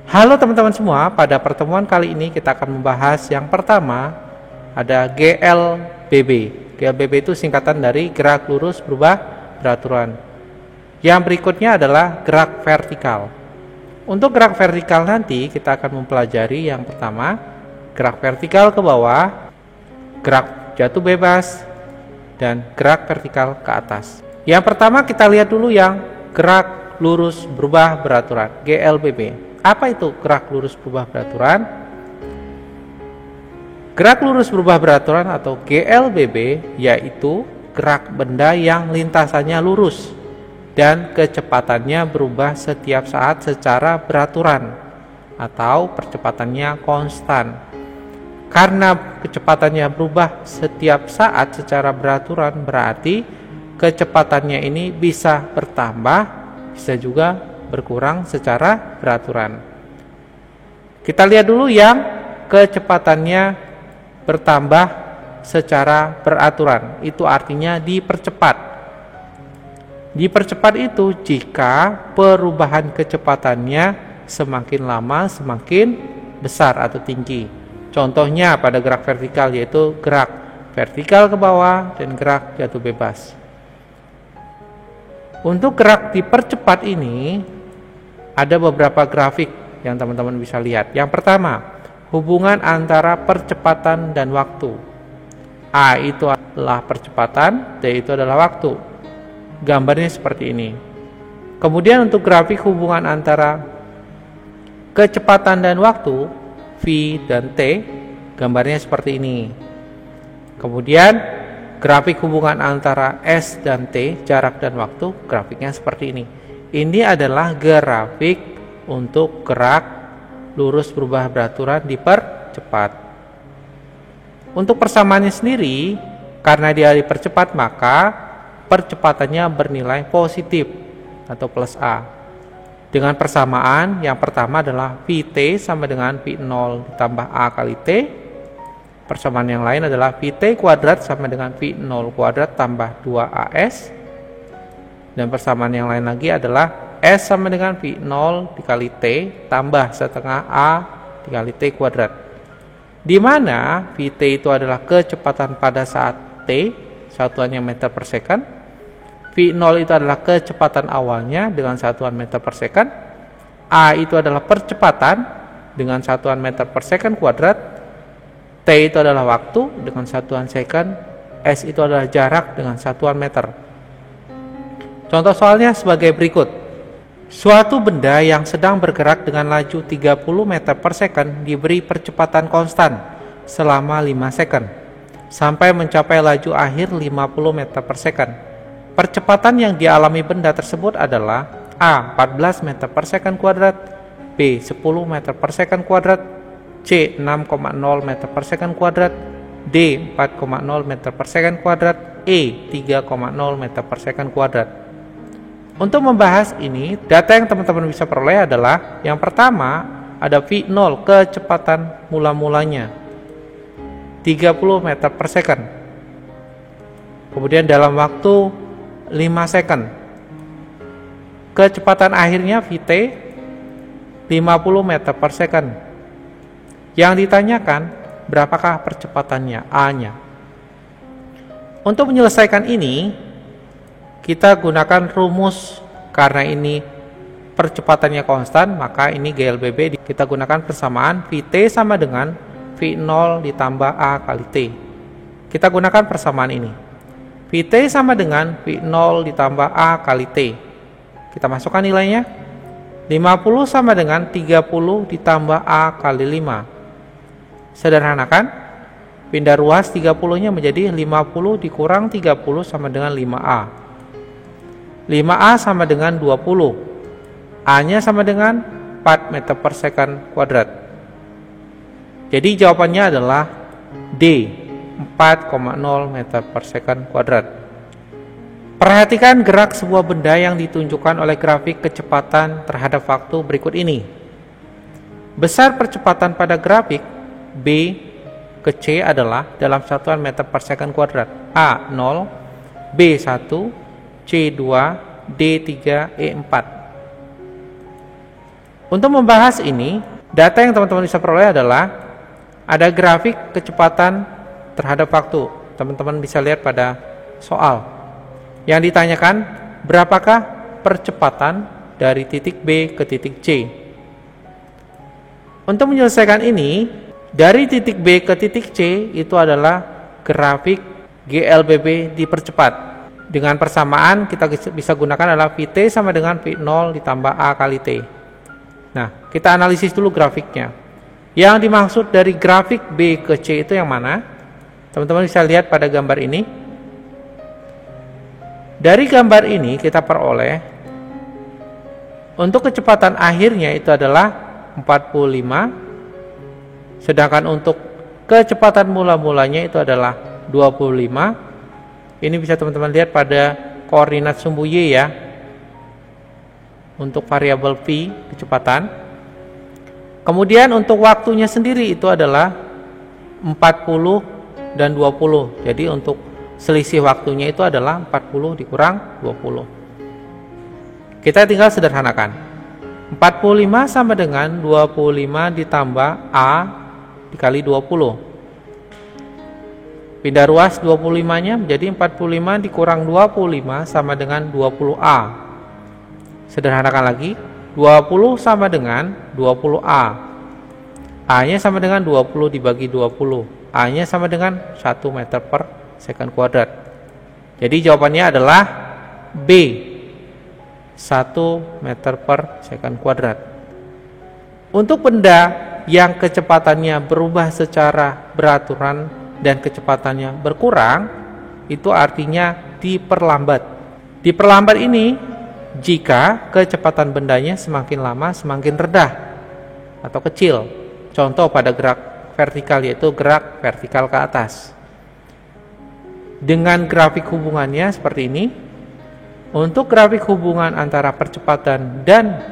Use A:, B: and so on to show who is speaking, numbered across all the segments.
A: Halo teman-teman semua, pada pertemuan kali ini kita akan membahas yang pertama ada GLBB. GLBB itu singkatan dari gerak lurus berubah beraturan. Yang berikutnya adalah gerak vertikal. Untuk gerak vertikal nanti kita akan mempelajari yang pertama gerak vertikal ke bawah, gerak jatuh bebas, dan gerak vertikal ke atas. Yang pertama kita lihat dulu yang gerak lurus berubah beraturan, GLBB. Apa itu gerak lurus berubah beraturan? Gerak lurus berubah beraturan atau GLBB yaitu gerak benda yang lintasannya lurus dan kecepatannya berubah setiap saat secara beraturan atau percepatannya konstan. Karena kecepatannya berubah setiap saat secara beraturan, berarti kecepatannya ini bisa bertambah, bisa juga berkurang secara beraturan. Kita lihat dulu yang kecepatannya bertambah secara beraturan. Itu artinya dipercepat. Dipercepat itu jika perubahan kecepatannya semakin lama semakin besar atau tinggi. Contohnya pada gerak vertikal yaitu gerak vertikal ke bawah dan gerak jatuh bebas. Untuk gerak dipercepat ini ada beberapa grafik yang teman-teman bisa lihat. Yang pertama, hubungan antara percepatan dan waktu. A itu adalah percepatan, T itu adalah waktu. Gambarnya seperti ini. Kemudian untuk grafik hubungan antara kecepatan dan waktu, V dan T, gambarnya seperti ini. Kemudian grafik hubungan antara S dan T, jarak dan waktu, grafiknya seperti ini. Ini adalah grafik untuk gerak lurus berubah beraturan dipercepat. Untuk persamaannya sendiri, karena dia dipercepat maka percepatannya bernilai positif atau plus A. Dengan persamaan, yang pertama adalah Vt sama dengan V0 ditambah A kali T. Persamaan yang lain adalah Vt kuadrat sama dengan V0 kuadrat tambah 2AS. Dan persamaan yang lain lagi adalah S sama dengan V0 dikali T tambah setengah A dikali T kuadrat. Di mana Vt itu adalah kecepatan pada saat T, satuannya meter per second. V0 itu adalah kecepatan awalnya dengan satuan meter per second. A itu adalah percepatan dengan satuan meter per second kuadrat. T itu adalah waktu dengan satuan second. S itu adalah jarak dengan satuan meter. Contoh soalnya sebagai berikut. Suatu benda yang sedang bergerak dengan laju 30 meter per second diberi percepatan konstan selama 5 second sampai mencapai laju akhir 50 meter per second. Percepatan yang dialami benda tersebut adalah A. 14 meter per second kuadrat, B. 10 meter per second kuadrat, C. 6,0 meter per second kuadrat, D. 4,0 meter per second kuadrat, E. 3,0 meter per second kuadrat. Untuk membahas ini, data yang teman-teman bisa peroleh adalah yang pertama ada V0 kecepatan mula-mulanya 30 meter per second. Kemudian dalam waktu 5 second. Kecepatan akhirnya Vt 50 meter per second. Yang ditanyakan berapakah percepatannya A-nya. Untuk menyelesaikan ini kita gunakan rumus. Karena ini percepatannya konstan, maka ini GLBB kita gunakan persamaan Vt sama dengan V0 ditambah A kali T. Kita gunakan persamaan ini. Vt sama dengan V0 ditambah A kali T. Kita masukkan nilainya. 50 sama dengan 30 ditambah A kali 5. Sederhanakan. Pindah ruas 30-nya menjadi 50 dikurang 30 sama dengan 5A. 5A sama dengan 20. A-nya sama dengan 4 meter per second kuadrat. Jadi jawabannya adalah D, 4,0 meter per second kuadrat. Perhatikan gerak sebuah benda yang ditunjukkan oleh grafik kecepatan terhadap waktu berikut ini. Besar percepatan pada grafik B ke C adalah dalam satuan meter per second kuadrat. A 0, B 1, C2, D3, E4. Untuk membahas ini, data yang teman-teman bisa peroleh adalah ada grafik kecepatan terhadap waktu. Teman-teman bisa lihat pada soal yang ditanyakan, berapakah percepatan dari titik B ke titik C. Untuk menyelesaikan ini, dari titik B ke titik C itu adalah grafik GLBB dipercepat. Dengan persamaan kita bisa gunakan adalah VT sama dengan V0 ditambah A kali T. Nah, kita analisis dulu grafiknya. Yang dimaksud dari grafik B ke C itu yang mana? Teman-teman bisa lihat pada gambar ini. Dari gambar ini kita peroleh untuk kecepatan akhirnya itu adalah 45, sedangkan untuk kecepatan mula-mulanya itu adalah 25. Ini bisa teman-teman lihat pada koordinat sumbu Y ya, untuk variabel V kecepatan. Kemudian untuk waktunya sendiri itu adalah 40 dan 20. Jadi untuk selisih waktunya itu adalah 40 dikurang 20. Kita tinggal sederhanakan. 45 sama dengan 25 ditambah A dikali 20. Pindah ruas 25-nya menjadi 45 dikurang 25 sama dengan 20A. Sederhanakan lagi, 20 sama dengan 20A. A-nya sama dengan 20 dibagi 20. A-nya sama dengan 1 meter per second kuadrat. Jadi jawabannya adalah B, 1 meter per second kuadrat. Untuk benda yang kecepatannya berubah secara beraturan dan kecepatannya berkurang, itu artinya diperlambat. Diperlambat ini jika kecepatan bendanya semakin lama semakin rendah atau kecil. Contoh pada gerak vertikal yaitu gerak vertikal ke atas. Dengan grafik hubungannya seperti ini. Untuk grafik hubungan antara percepatan dan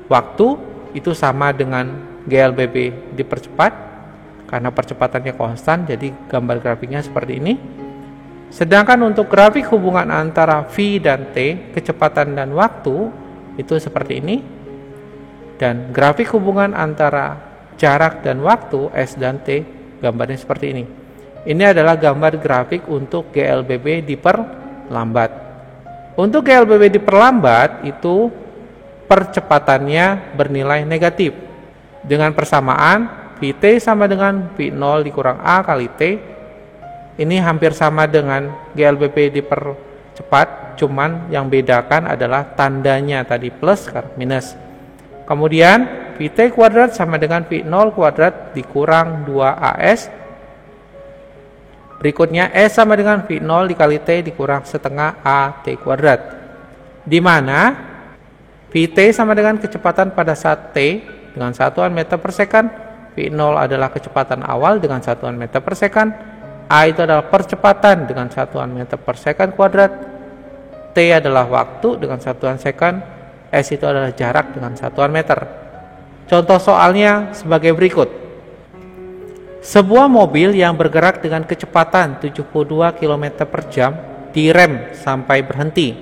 A: waktu itu sama dengan GLBB dipercepat. Karena percepatannya konstan, jadi gambar grafiknya seperti ini. Sedangkan untuk grafik hubungan antara V dan T, kecepatan dan waktu, itu seperti ini. Dan grafik hubungan antara jarak dan waktu, S dan T, gambarnya seperti ini. Ini adalah gambar grafik untuk GLBB diperlambat. Untuk GLBB diperlambat, itu percepatannya bernilai negatif. Dengan persamaan, VT sama dengan V0 dikurang A kali T. Ini hampir sama dengan GLBB dipercepat, cuman yang bedakan adalah tandanya tadi plus karena minus. Kemudian VT kuadrat sama dengan V0 kuadrat dikurang 2AS. Berikutnya S sama dengan V0 dikali T dikurang setengah AT kuadrat. Di mana VT sama dengan kecepatan pada saat T dengan satuan meter per second. V0 adalah kecepatan awal dengan satuan meter per second. A itu adalah percepatan dengan satuan meter per second kuadrat. T adalah waktu dengan satuan second. S itu adalah jarak dengan satuan meter. Contoh soalnya sebagai berikut. Sebuah mobil yang bergerak dengan kecepatan 72 km per jam direm sampai berhenti.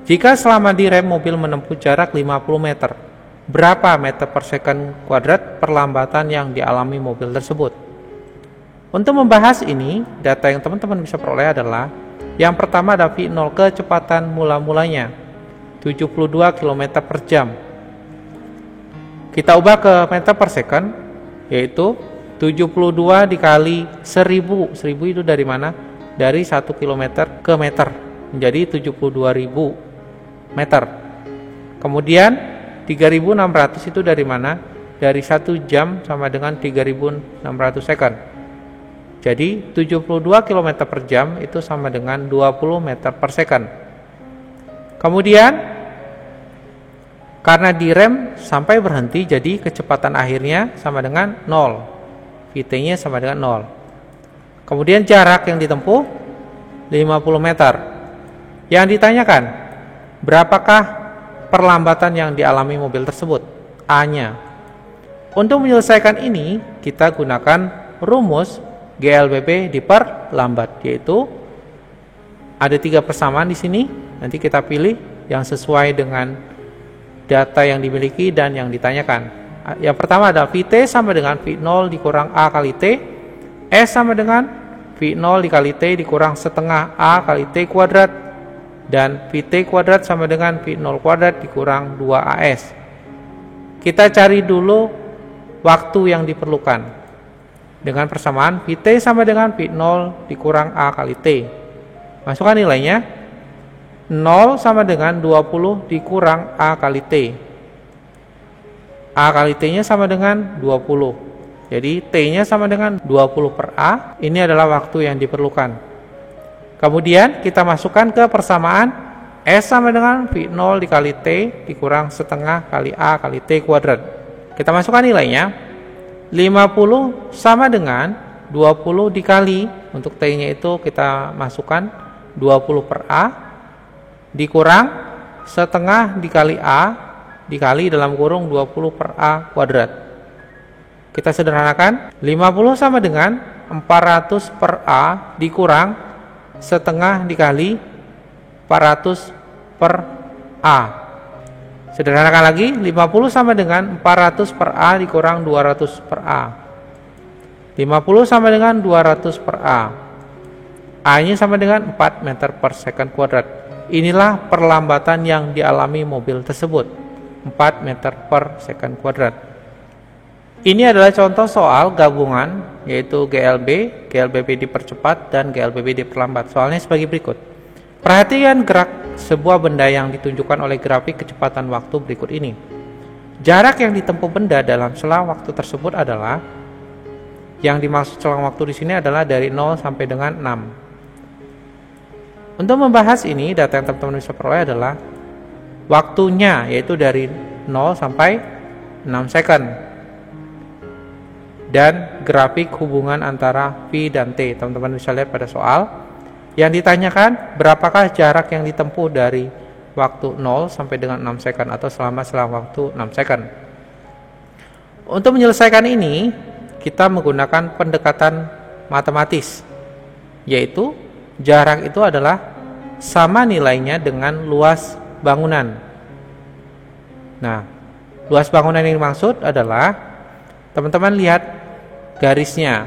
A: Jika selama direm mobil menempuh jarak 50 meter, berapa meter per second kuadrat perlambatan yang dialami mobil tersebut? Untuk membahas ini, data yang teman-teman bisa peroleh adalah yang pertama ada V0 kecepatan mula-mulanya 72 km per jam. Kita ubah ke meter per second, yaitu 72 dikali 1000. 1000 itu dari mana? Dari 1 km ke meter, menjadi 72.000 meter. Kemudian 3.600 itu dari mana? Dari 1 jam sama dengan 3.600 second. Jadi 72 km per jam itu sama dengan 20 meter per second. Kemudian karena direm sampai berhenti, jadi kecepatan akhirnya sama dengan 0. VT-nya sama dengan 0. Kemudian jarak yang ditempuh 50 meter. Yang ditanyakan, berapakah perlambatan yang dialami mobil tersebut? A-nya. Untuk menyelesaikan ini, kita gunakan rumus GLBB diperlambat, yaitu ada 3 persamaan di sini. Nanti kita pilih yang sesuai dengan data yang dimiliki dan yang ditanyakan. Yang pertama adalah VT sama dengan V0 dikurang A kali T. S sama dengan V0 dikali T dikurang setengah A kali T kuadrat. Dan VT kuadrat sama dengan V0 kuadrat dikurang 2AS. Kita cari dulu waktu yang diperlukan. Dengan persamaan VT sama dengan V0 dikurang A kali T. Masukkan nilainya. 0 sama dengan 20 dikurang A kali T. A kali T-nya sama dengan 20. Jadi T-nya sama dengan 20 per A. Ini adalah waktu yang diperlukan. Kemudian kita masukkan ke persamaan S sama dengan V0 dikali T dikurang setengah kali A kali T kuadrat. Kita masukkan nilainya. 50 sama dengan 20 dikali, untuk T-nya itu kita masukkan 20 per A dikurang setengah dikali A dikali dalam kurung 20 per A kuadrat. Kita sederhanakan, 50 sama dengan 400 per A dikurang setengah dikali 400 per A. Sederhanakan lagi, 50 sama dengan 400 per A dikurang 200 per A. 50 sama dengan 200 per A. A-nya sama dengan 4 meter per second kuadrat. Inilah perlambatan yang dialami mobil tersebut. 4 meter per second kuadrat. Ini adalah contoh soal gabungan, yaitu GLB, GLBP dipercepat, dan GLBP diperlambat. Soalnya sebagai berikut. Perhatikan gerak sebuah benda yang ditunjukkan oleh grafik kecepatan waktu berikut ini. Jarak yang ditempuh benda dalam selang waktu tersebut adalah, yang dimaksud selang waktu di sini adalah dari 0 sampai dengan 6. Untuk membahas ini, data yang teman-teman bisa peroleh adalah waktunya, yaitu dari 0 sampai 6 second. Dan grafik hubungan antara V dan T. Teman-teman bisa lihat pada soal. Yang ditanyakan, berapakah jarak yang ditempuh dari waktu 0 sampai dengan 6 second atau selama selang waktu 6 second. Untuk menyelesaikan ini, kita menggunakan pendekatan matematis, yaitu jarak itu adalah sama nilainya dengan luas bangunan. Nah, luas bangunan yang dimaksud adalah, teman-teman lihat garisnya.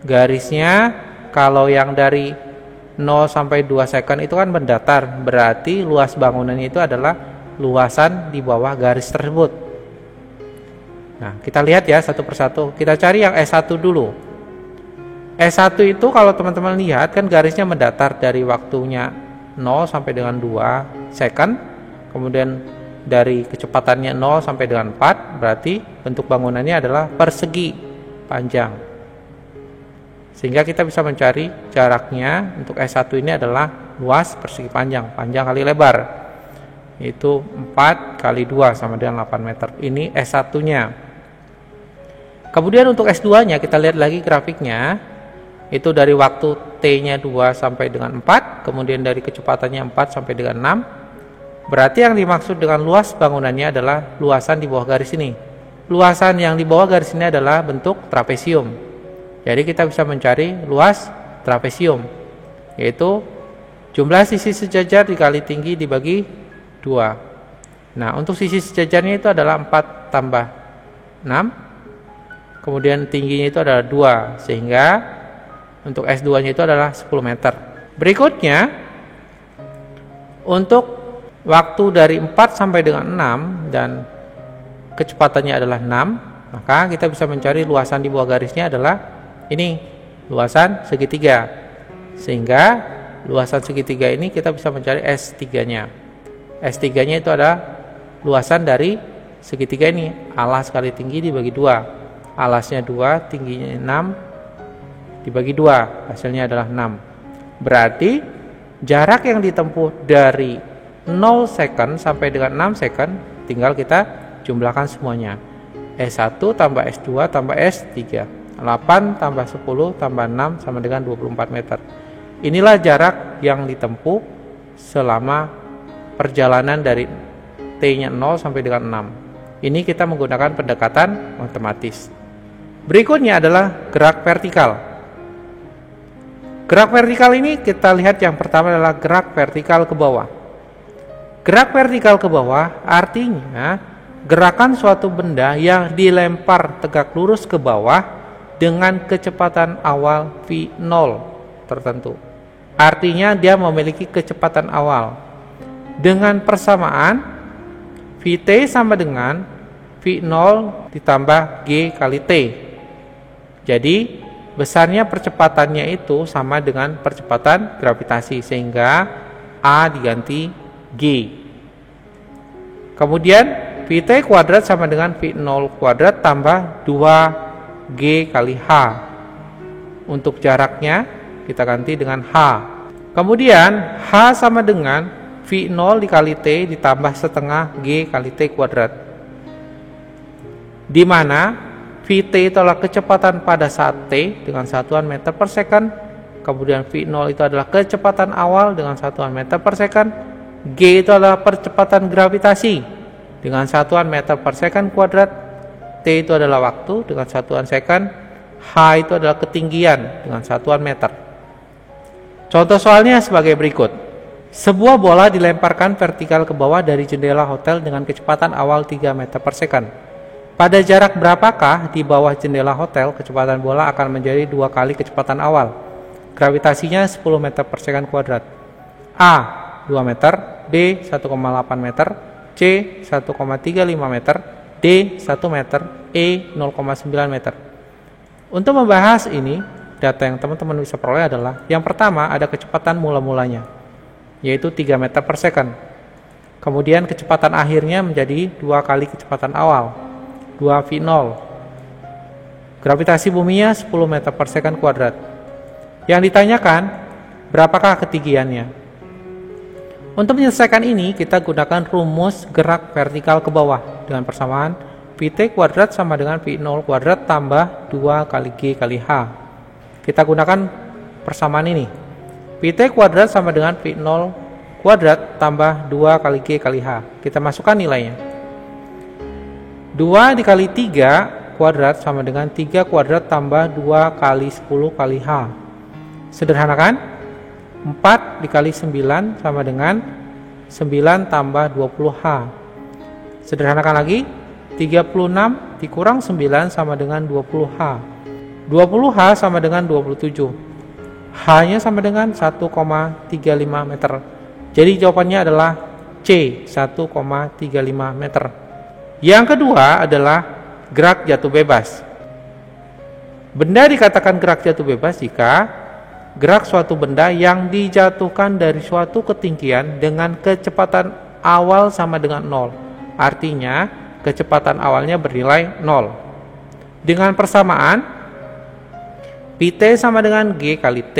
A: Garisnya kalau yang dari 0 sampai 2 second itu kan mendatar, berarti luas bangunannya itu adalah luasan di bawah garis tersebut. Nah, kita lihat ya satu persatu. Kita cari yang S1 dulu. S1 itu kalau teman-teman lihat kan garisnya mendatar dari waktunya 0 sampai dengan 2 second, kemudian dari kecepatannya 0 sampai dengan 4, berarti bentuk bangunannya adalah persegi panjang. Sehingga kita bisa mencari jaraknya untuk S1 ini adalah luas persegi panjang, panjang kali lebar, yaitu 4 kali 2 sama dengan 8 meter. Ini S1-nya. Kemudian untuk S2-nya kita lihat lagi grafiknya, itu dari waktu T-nya 2 sampai dengan 4, kemudian dari kecepatannya 4 sampai dengan 6. Berarti yang dimaksud dengan luas bangunannya adalah luasan di bawah garis ini. Luasan yang di bawah garis ini adalah bentuk trapesium. Jadi kita bisa mencari luas trapesium, yaitu jumlah sisi sejajar dikali tinggi dibagi 2. Nah, untuk sisi sejajarnya itu adalah 4 tambah 6, kemudian tingginya itu adalah 2, sehingga untuk S2-nya itu adalah 10 meter. Berikutnya, untuk waktu dari 4 sampai dengan 6 dan kecepatannya adalah 6, maka kita bisa mencari luasan di bawah garisnya adalah ini, luasan segitiga. Sehingga luasan segitiga ini kita bisa mencari S3-nya. S3-nya itu adalah luasan dari segitiga ini. Alas kali tinggi dibagi 2. Alasnya 2, tingginya 6 dibagi 2. Hasilnya adalah 6. Berarti jarak yang ditempuh dari 0 second sampai dengan 6 second tinggal kita jumlahkan semuanya. S1 tambah S2 tambah S3. 8 tambah 10 tambah 6 sama dengan 24 meter. Inilah jarak yang ditempuh selama perjalanan dari T-nya 0 sampai dengan 6. Ini kita menggunakan pendekatan matematis. Berikutnya adalah gerak vertikal. Gerak vertikal ini kita lihat yang pertama adalah gerak vertikal ke bawah. Gerak vertikal ke bawah artinya gerakan suatu benda yang dilempar tegak lurus ke bawah dengan kecepatan awal V0 tertentu. Artinya dia memiliki kecepatan awal. Dengan persamaan Vt sama dengan V0 ditambah G kali T. Jadi besarnya percepatannya itu sama dengan percepatan gravitasi, sehingga A diganti G. Kemudian Vt kuadrat sama dengan V0 kuadrat tambah 2G kali H. Untuk jaraknya kita ganti dengan H. Kemudian H sama dengan V0 dikali T ditambah setengah G kali T kuadrat. Di mana Vt itu adalah kecepatan pada saat T dengan satuan meter per second. Kemudian V0 itu adalah kecepatan awal dengan satuan meter per second. G itu adalah percepatan gravitasi dengan satuan meter per second kuadrat. T itu adalah waktu dengan satuan second. H itu adalah ketinggian dengan satuan meter. Contoh soalnya sebagai berikut. Sebuah bola dilemparkan vertikal ke bawah dari jendela hotel dengan kecepatan awal 3 meter per second. Pada jarak berapakah di bawah jendela hotel kecepatan bola akan menjadi 2 kali kecepatan awal? Gravitasinya 10 meter per second kuadrat. A 2 meter, B 1,8 meter, C 1,35 meter, D 1 meter, E 0,9 meter. Untuk membahas ini, data yang teman-teman bisa peroleh adalah yang pertama ada kecepatan mula-mulanya, yaitu 3 meter per second. Kemudian kecepatan akhirnya menjadi 2 kali kecepatan awal, 2V0. Gravitasi buminya 10 meter per second kuadrat. Yang ditanyakan, berapakah ketinggiannya? Untuk menyelesaikan ini, kita gunakan rumus gerak vertikal ke bawah dengan persamaan Vt kuadrat sama dengan V0 kuadrat tambah 2 kali G kali H. Kita gunakan persamaan ini. Vt kuadrat sama dengan V0 kuadrat tambah 2 kali G kali H. Kita masukkan nilainya. 2 dikali 3 kuadrat sama dengan 3 kuadrat tambah 2 kali 10 kali H. Sederhanakan. 4 dikali 9 sama dengan 9 tambah 20H. Sederhanakan lagi. 36 dikurang 9 sama dengan 20H. 20H sama dengan 27. H-nya sama dengan 1,35 meter. Jadi jawabannya adalah C, 1,35 meter. Yang kedua adalah gerak jatuh bebas. Benda dikatakan gerak jatuh bebas jika gerak suatu benda yang dijatuhkan dari suatu ketinggian dengan kecepatan awal sama dengan 0. Artinya kecepatan awalnya bernilai 0. Dengan persamaan Vt sama dengan G kali T,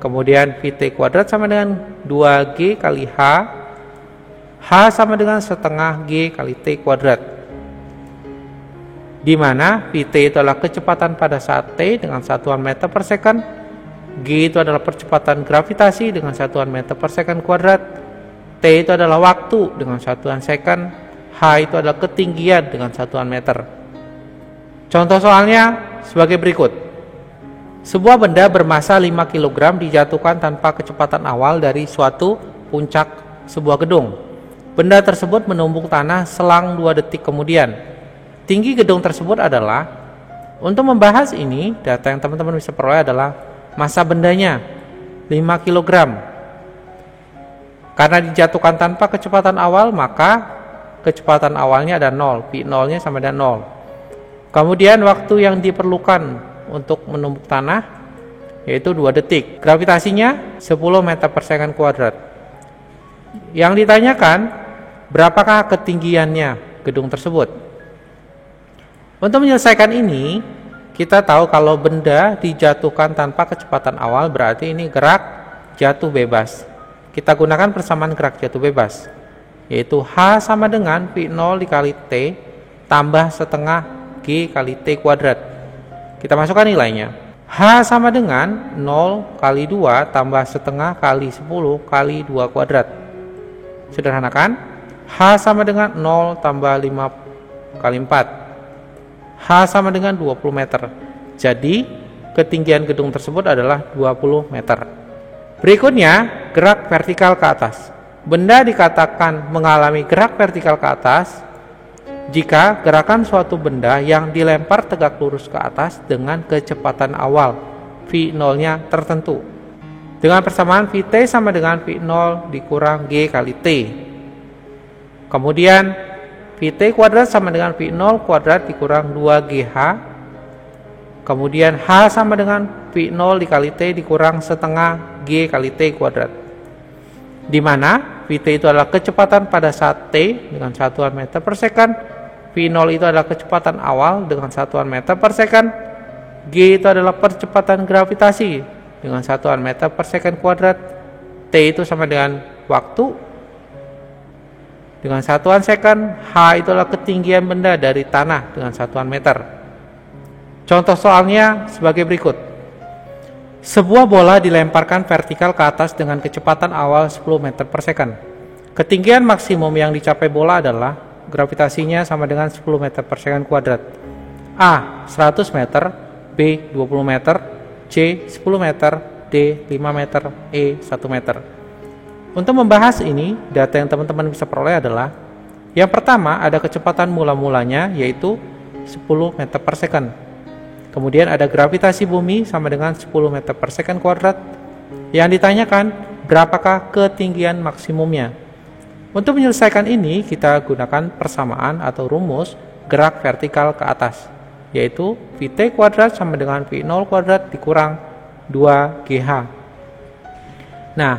A: kemudian Vt kuadrat sama dengan 2G kali H, H sama dengan setengah G kali T kuadrat. Di mana Vt itu adalah kecepatan pada saat T dengan satuan meter per second, G itu adalah percepatan gravitasi dengan satuan meter per second kuadrat, T itu adalah waktu dengan satuan second, H itu adalah ketinggian dengan satuan meter. Contoh soalnya sebagai berikut. Sebuah benda bermasa 5 kg dijatuhkan tanpa kecepatan awal dari suatu puncak sebuah gedung. Benda tersebut menumbuk tanah selang 2 detik kemudian. Tinggi gedung tersebut adalah, untuk membahas ini, data yang teman-teman bisa peroleh adalah massa bendanya 5 kg. Karena dijatuhkan tanpa kecepatan awal, maka kecepatan awalnya ada 0, V0-nya sama dengan 0. Kemudian waktu yang diperlukan untuk menumbuk tanah yaitu 2 detik. Gravitasinya 10 meter per second kuadrat. Yang ditanyakan, berapakah ketinggiannya gedung tersebut? Untuk menyelesaikan ini, kita tahu kalau benda dijatuhkan tanpa kecepatan awal berarti ini gerak jatuh bebas. Kita gunakan persamaan gerak jatuh bebas, yaitu H sama dengan V0 dikali T tambah setengah G kali T kuadrat. Kita masukkan nilainya. H sama dengan 0 kali 2 tambah setengah kali 10 kali 2 kuadrat. Sederhanakan. H sama dengan 0 tambah 5 kali 4. H sama dengan 20 meter. Jadi ketinggian gedung tersebut adalah 20 meter. Berikutnya gerak vertikal ke atas. benda dikatakan mengalami gerak vertikal ke atas jika gerakan suatu benda yang dilempar tegak lurus ke atas dengan kecepatan awal V0-nya tertentu. Dengan persamaan Vt sama dengan V0 dikurang G kali T. Kemudian Vt kuadrat sama dengan V0 kuadrat dikurang 2GH. Kemudian H sama dengan V0 dikali T dikurang setengah G kali T kuadrat. Di mana Vt itu adalah kecepatan pada saat T dengan satuan meter per second, V0 itu adalah kecepatan awal dengan satuan meter per second, G itu adalah percepatan gravitasi dengan satuan meter per second kuadrat, T itu sama dengan waktu dengan satuan second, H itu adalah ketinggian benda dari tanah dengan satuan meter. Contoh soalnya sebagai berikut. Sebuah bola dilemparkan vertikal ke atas dengan kecepatan awal 10 meter per second. Ketinggian maksimum yang dicapai bola adalah gravitasinya sama dengan 10 meter per second kuadrat. A 100 meter, B 20 meter, C 10 meter, D 5 meter, E 1 meter. Untuk membahas ini, data yang teman-teman bisa peroleh adalah yang pertama ada kecepatan mula-mulanya yaitu 10 meter per second. Kemudian ada gravitasi bumi sama dengan 10 meter per second kuadrat. Yang ditanyakan berapakah ketinggian maksimumnya. Untuk menyelesaikan ini, kita gunakan persamaan atau rumus gerak vertikal ke atas, yaitu Vt kuadrat sama dengan V0 kuadrat dikurang 2GH. Nah,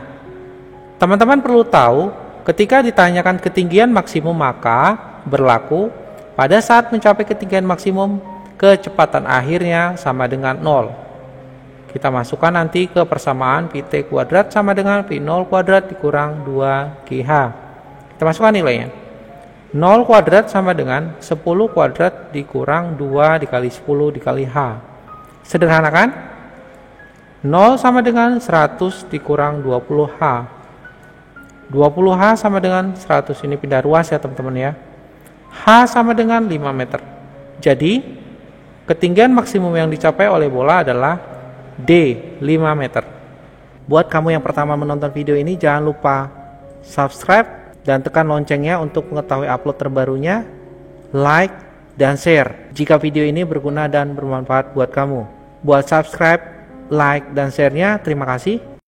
A: teman-teman perlu tahu, ketika ditanyakan ketinggian maksimum maka berlaku pada saat mencapai ketinggian maksimum, kecepatan akhirnya sama dengan 0. Kita masukkan nanti ke persamaan Vt kuadrat sama dengan V0 kuadrat dikurang 2GH. Kita masukkan nilainya. 0 kuadrat sama dengan 10 kuadrat dikurang 2 dikali 10 dikali H. Sederhanakan? 0 sama dengan 100 dikurang 20H. 20H sama dengan 100. Ini pindah ruas ya teman-teman ya. H sama dengan 5 meter. Jadi, ketinggian maksimum yang dicapai oleh bola adalah D, 5 meter. Buat kamu yang pertama menonton video ini, jangan lupa subscribe dan tekan loncengnya untuk mengetahui upload terbarunya, like, dan share jika video ini berguna dan bermanfaat buat kamu. Buat subscribe, like, dan share-nya, terima kasih.